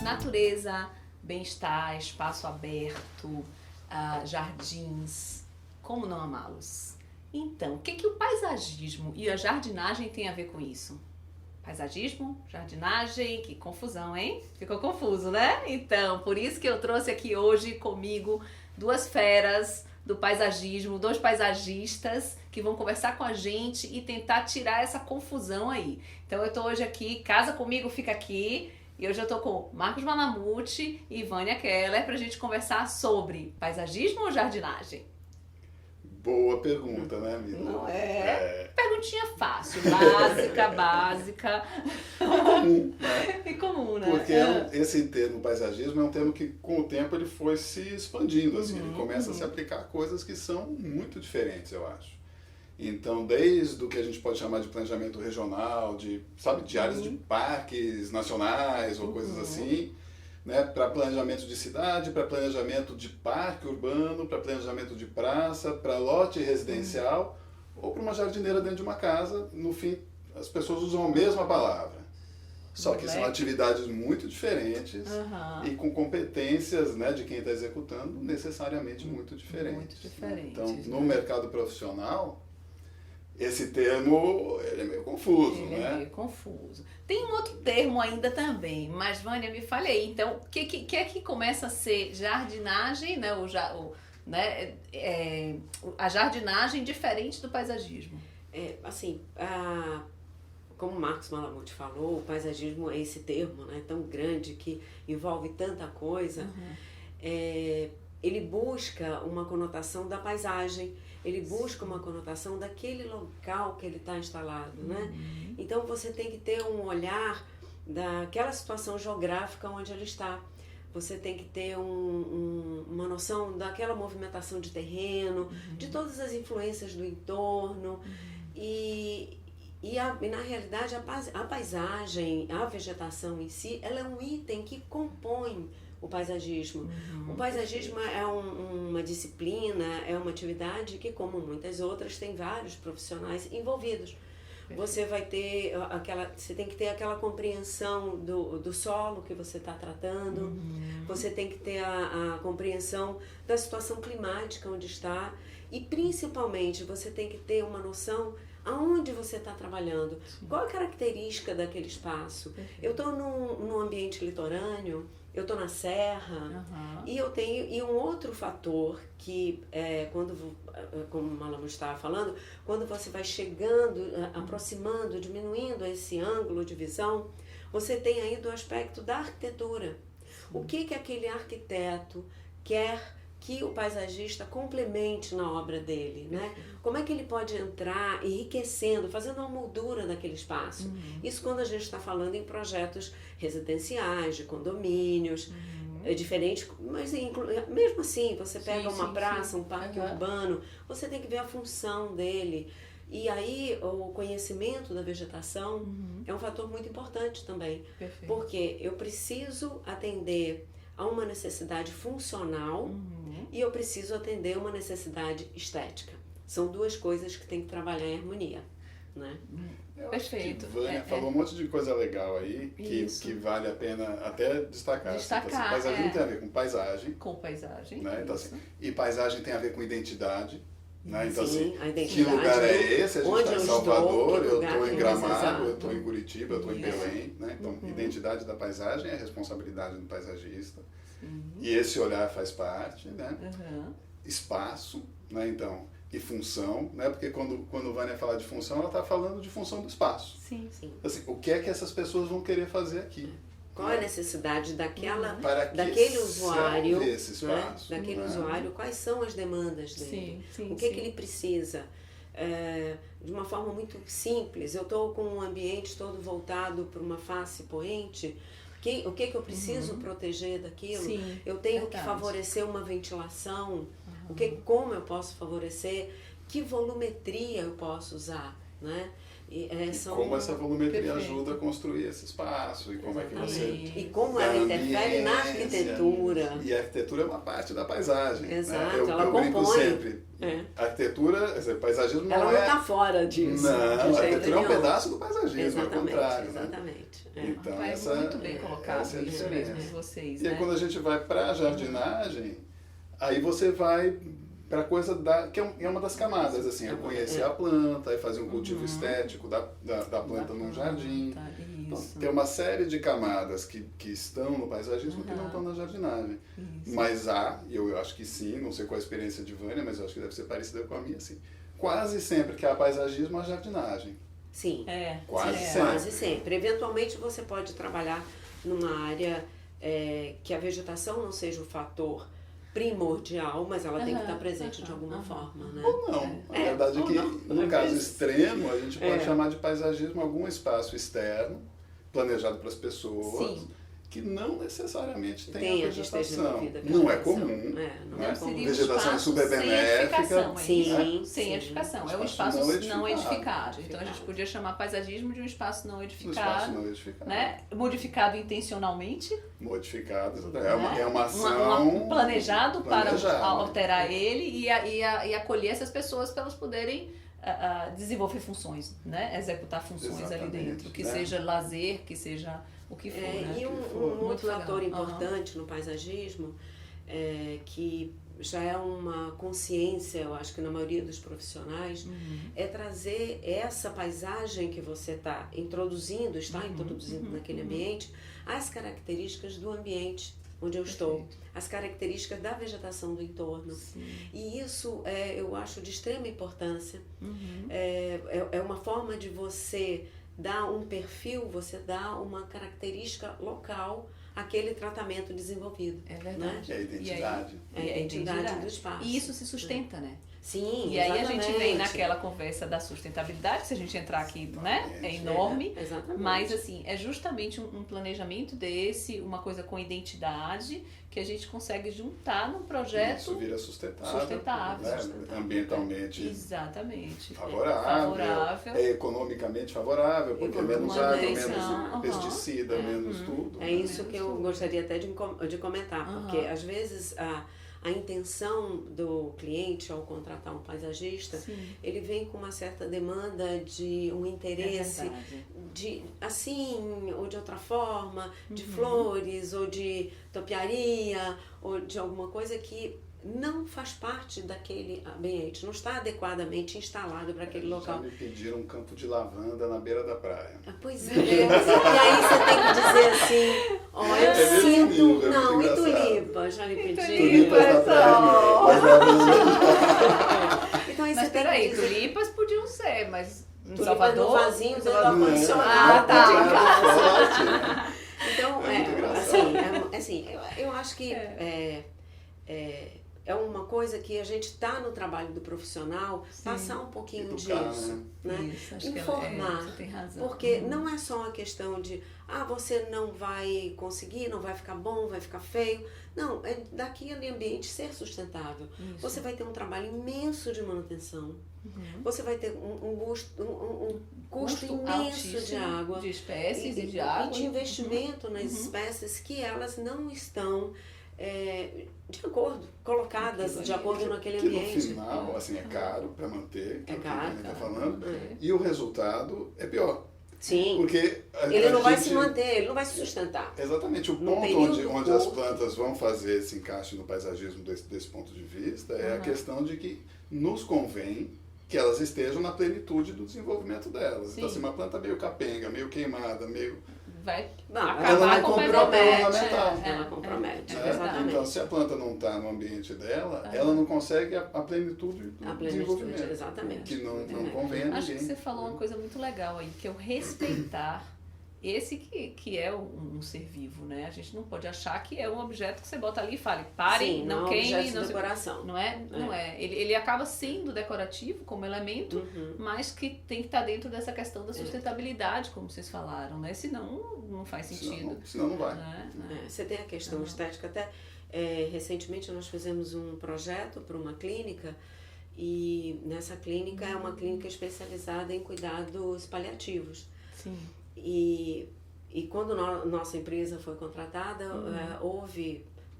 Natureza, bem-estar, espaço aberto, jardins, como não amá-los? Então, o que o paisagismo e a jardinagem têm a ver com isso? Paisagismo, jardinagem, que confusão, hein? Ficou confuso, né? Então, por isso que eu trouxe aqui hoje comigo duas feras do paisagismo, dois paisagistas que vão conversar com a gente e tentar tirar essa confusão aí. Então, eu tô hoje aqui, casa comigo, fica aqui. E hoje eu tô com Marcos Malamuti e Vânia Keller pra gente conversar sobre paisagismo ou jardinagem? Boa pergunta, né, amiga? Não é? Perguntinha fácil, básica. Comum, né? E comum, né? Porque esse termo paisagismo é um termo que, com o tempo, ele foi se expandindo, assim. Ele começa a se aplicar a coisas que são muito diferentes, eu acho. Então, desde o que a gente pode chamar de planejamento regional, de áreas de parques nacionais ou coisas assim, né, para planejamento de cidade, para planejamento de parque urbano, para planejamento de praça, para lote residencial ou para uma jardineira dentro de uma casa. No fim, as pessoas usam a mesma palavra. Só que são atividades muito diferentes e com competências, né, de quem está executando necessariamente muito diferentes. Muito diferentes. Então, no mercado profissional, esse termo ele é meio confuso, ele né? É meio confuso. Tem um outro termo ainda também, mas Vânia, me fale aí. Então, o que é que começa a ser jardinagem, né? A jardinagem diferente do paisagismo? Como o Marcos Malamuti falou, o paisagismo é esse termo, né, tão grande que envolve tanta coisa. Ele busca uma conotação da paisagem, ele busca uma conotação daquele local que ele está instalado, né? Então você tem que ter um olhar daquela situação geográfica onde ele está. Você tem que ter uma noção daquela movimentação de terreno, de todas as influências do entorno. E na realidade a paisagem, a vegetação em si, ela é um item que compõe o paisagismo. O paisagismo é uma disciplina, é uma atividade que, como muitas outras, tem vários profissionais envolvidos. Você tem que ter aquela compreensão do solo que você está tratando, você tem que ter a compreensão da situação climática onde está e, principalmente, você tem que ter uma noção aonde você está trabalhando, qual a característica daquele espaço. Eu estou num ambiente litorâneo, eu estou na serra, e um outro fator que, como o Malamuti estava falando, quando você vai chegando, aproximando, diminuindo esse ângulo de visão, você tem aí do aspecto da arquitetura. O que aquele arquiteto quer que o paisagista complemente na obra dele, né? Como é que ele pode entrar enriquecendo, fazendo uma moldura daquele espaço. Isso quando a gente está falando em projetos residenciais, de condomínios, é diferente, mas mesmo assim, você pega uma praça, um parque urbano, você tem que ver a função dele. E aí o conhecimento da vegetação é um fator muito importante também. Porque eu preciso atender a uma necessidade funcional e eu preciso atender uma necessidade estética. São duas coisas que tem que trabalhar em harmonia, né? Perfeito. Vânia falou um monte de coisa legal aí que vale a pena até destacar. Então, paisagismo tem a ver com paisagem. Com paisagem. Né? Então, e paisagem tem a ver com identidade. Né? Então, Sim, a identidade. Que lugar é esse? A gente está em Salvador, eu estou em Gramado, exato. eu estou em Curitiba, eu estou em Belém. Né? Então, identidade da paisagem é responsabilidade do paisagista. E esse olhar faz parte, né? Espaço, né? Então, e função, né? Porque quando Vânia fala de função, ela está falando de função do espaço. Sim. Assim, o que é que essas pessoas vão querer fazer aqui? Qual é a necessidade daquele usuário, esse espaço, daquele usuário, quais são as demandas dele? O que ele precisa? De uma forma muito simples, eu estou com um ambiente todo voltado para uma face poente. O que eu preciso proteger daquilo? Eu tenho que favorecer uma ventilação. Como eu posso favorecer? Que volumetria eu posso usar? Né? Como essa volumetria Perfeito. ajuda a construir esse espaço, e como é que você... E como ela interfere na arquitetura. E a arquitetura é uma parte da paisagem. Exato, né? ela eu brinco compõe. sempre. A arquitetura, paisagismo Ela não não é... está fora disso. Não, de a jeito arquitetura é um nenhum. pedaço do paisagismo, Exatamente, ao contrário. exatamente. Né? Então, Rapaz, muito bem colocado essa é a isso diferença. mesmo de vocês, E aí, né? quando a gente vai para a jardinagem, aí você vai para coisa que é uma das camadas, assim, é conhecer a planta, aí fazer um cultivo estético da planta num jardim. Então, tem uma série de camadas que estão no paisagismo que não estão na jardinagem. Isso. Mas eu acho que sim, não sei qual a experiência de Vânia, mas eu acho que deve ser parecida com a minha, assim. Quase sempre que há paisagismo, há jardinagem. Sim. Quase Sim, sempre. quase sempre. Eventualmente você pode trabalhar numa área que a vegetação não seja o fator primordial, mas ela tem que estar presente de alguma forma, né? Ou não. A verdade é que, no caso extremo, a gente pode chamar de paisagismo algum espaço externo, planejado para as pessoas, Sim. que não necessariamente tem Tem a a gestão vegetação. envolvida com Não é vegetação. comum. Não é comum. Seria um Vegetação espaço super sem benéfica. edificação, é Sim, isso? sim. Sem edificação. É um Espaço espaço não não edificado. edificado. Então a gente podia chamar paisagismo de um espaço não No espaço edificado, não edificado. né? Modificado intencionalmente, Modificado, né? é uma ação planejado para planejada. alterar ele e acolher essas pessoas para elas poderem desenvolver funções, né? Executar funções ali Exatamente, dentro, que né? seja lazer, que seja o que for, né? E um Muito outro legal. fator importante no paisagismo, que já é uma consciência, eu acho que na maioria dos profissionais, é trazer essa paisagem que você está introduzindo naquele ambiente, as características do ambiente onde eu estou, as características da vegetação do entorno. Sim. E isso eu acho de extrema importância. É uma forma de você dar um perfil, você dá uma característica local àquele tratamento desenvolvido. É verdade. É a identidade. É a identidade do espaço. E isso se sustenta, né? Sim, E aí a exatamente. gente vem naquela conversa da sustentabilidade, se a gente entrar aqui, né? É enorme. Exatamente. Mas assim, é justamente um planejamento desse, uma coisa com identidade, que a gente consegue juntar num projeto Isso vira sustentável. Né? Ambientalmente exatamente favorável, economicamente favorável, porque é menos água, menos manutenção, pesticida, menos tudo. É isso que eu gostaria até de comentar, porque às vezes a intenção do cliente ao contratar um paisagista, ele vem com uma certa demanda de um interesse de assim ou de outra forma, de flores ou de topiaria ou de alguma coisa que não faz parte daquele ambiente, não está adequadamente instalado para aquele local. Já me pediram um campo de lavanda na beira da praia. Pois é, e aí você tem que dizer assim, olha, eu sinto, não, e tulipa, já me pediram. Tulipas na praia, Então aí mas você tem que peraí, dizer, tulipas podiam ser, mas em tulipas Salvador... no vasinho dentro do Salvador- ar-condicionado de casa. Então, muito assim, eu acho que é uma coisa que a gente está no trabalho do profissional, passar um pouquinho Educar, disso, né? Isso, acho informar, você tem razão. porque não é só uma questão de você não vai conseguir, não vai ficar bom, vai ficar feio. Não, é daquele ambiente ser sustentável. Isso. Você vai ter um trabalho imenso de manutenção. Você vai ter um custo imenso de água. De espécies e de água. E de investimento nas espécies que elas não estão de acordo, colocadas de acordo naquele Que no ambiente. final, assim, é caro para manter, que é o que a gente está falando, É. e o resultado é pior. Sim, Porque ele não vai gente- se manter, ele não vai se sustentar. Exatamente, o No ponto período onde as curto. plantas vão fazer esse encaixe no paisagismo desse ponto de vista é a questão de que nos convém que elas estejam na plenitude do desenvolvimento delas. Então, se uma planta meio capenga, meio queimada, meio... Vai Não, acabar ela não com o compromete, ornamental. ela compromete, né? exatamente. Então, se a planta não está no ambiente dela, ela não consegue a plenitude do A plenitude, desenvolvimento. exatamente. Que não convém a ninguém. Acho que você falou uma coisa muito legal aí, que é o respeitar esse que é um ser vivo, né? A gente não pode achar que é um objeto que você bota ali e fale, pare, Sim, não é queime, objeto não de sei- decoração. Não é? Não é. Ele acaba sendo decorativo como elemento, mas que tem que estar dentro dessa questão da sustentabilidade, como vocês falaram, né? Senão não faz sentido. Senão não vai. Né? Você tem a questão estética. Até recentemente nós fizemos um projeto para uma clínica E nessa clínica é uma clínica especializada em cuidados paliativos. Sim. E quando nossa empresa foi contratada,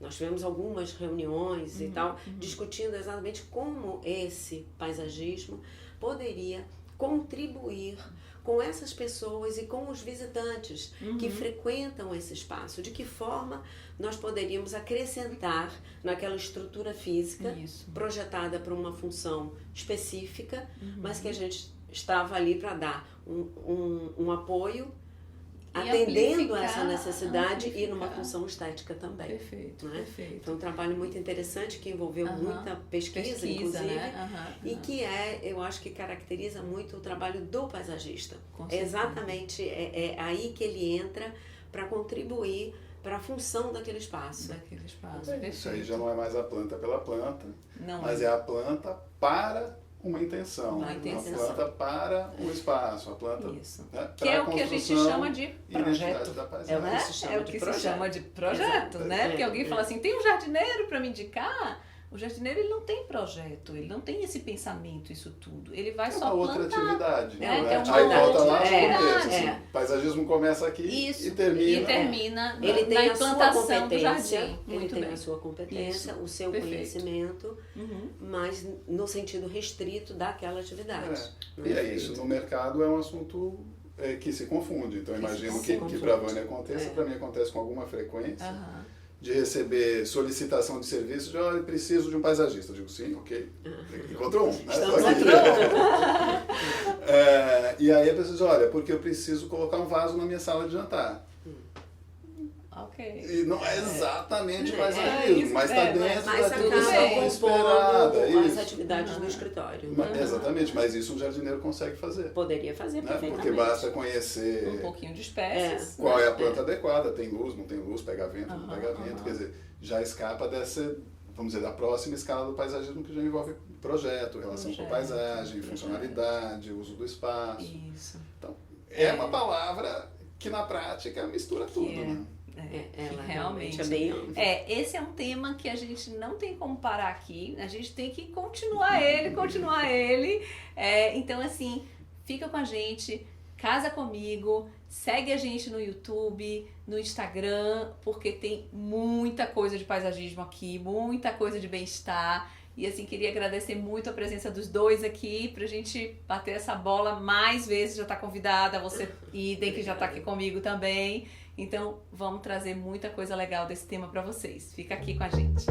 nós tivemos algumas reuniões e tal, discutindo exatamente como esse paisagismo poderia contribuir com essas pessoas e com os visitantes que frequentam esse espaço. De que forma nós poderíamos acrescentar naquela estrutura física projetada para uma função específica, mas que a gente estava ali para dar um apoio, atendendo a essa necessidade e numa função estética também. Perfeito, né? perfeito. Foi um trabalho muito interessante que envolveu muita pesquisa inclusive, né? E que eu acho que caracteriza muito o trabalho do paisagista. É exatamente aí que ele entra para contribuir para a função daquele espaço. Isso aí já não é mais a planta pela planta, não mas é a planta para uma intenção, a planta para o espaço, a planta né, que é o que a gente chama de projeto. É o que se chama de projeto, né? Porque alguém fala assim, tem um jardineiro para me indicar? O jardineiro ele não tem projeto, ele não tem esse pensamento, isso tudo. Ele vai só plantar. Outra atividade. Né? Né? É uma aí outra volta lá atividade. O paisagismo começa aqui e termina ele tem na a sua implantação do competência, jardim. Ele tem a sua competência, o seu conhecimento, mas no sentido restrito daquela atividade. E é isso, no mercado é um assunto que se confunde. Então imagino que para a Vânia aconteça, para mim acontece com alguma frequência. De receber solicitação de serviço, de olha, preciso de um paisagista. Eu digo, sim, ok. Encontrou um. Né? E aí a pessoa diz, olha, porque eu preciso colocar um vaso na minha sala de jantar. E não é exatamente paisagismo, mas está dentro daquilo que estava esperada. As atividades do escritório. Exatamente, mas isso um jardineiro consegue fazer. Poderia fazer perfeitamente. Porque basta conhecer um pouquinho de espécies. Qual é a planta adequada, tem luz, não tem luz, pega vento, não pega vento. Quer dizer, já escapa dessa, vamos dizer, da próxima escala do paisagismo que já envolve projeto, relação com paisagem, funcionalidade, uso do espaço. Isso. Então, é uma palavra que na prática mistura tudo, né? Realmente é bem amplo. Esse é um tema que a gente não tem como parar aqui, a gente tem que continuar ele. Então, assim, fica com a gente, casa comigo, segue a gente no YouTube, no Instagram, porque tem muita coisa de paisagismo aqui, muita coisa de bem-estar. E assim, queria agradecer muito a presença dos dois aqui, pra gente bater essa bola mais vezes, já tá convidada, você idem que já tá aqui comigo também. Então, vamos trazer muita coisa legal desse tema para vocês. Fica aqui com a gente.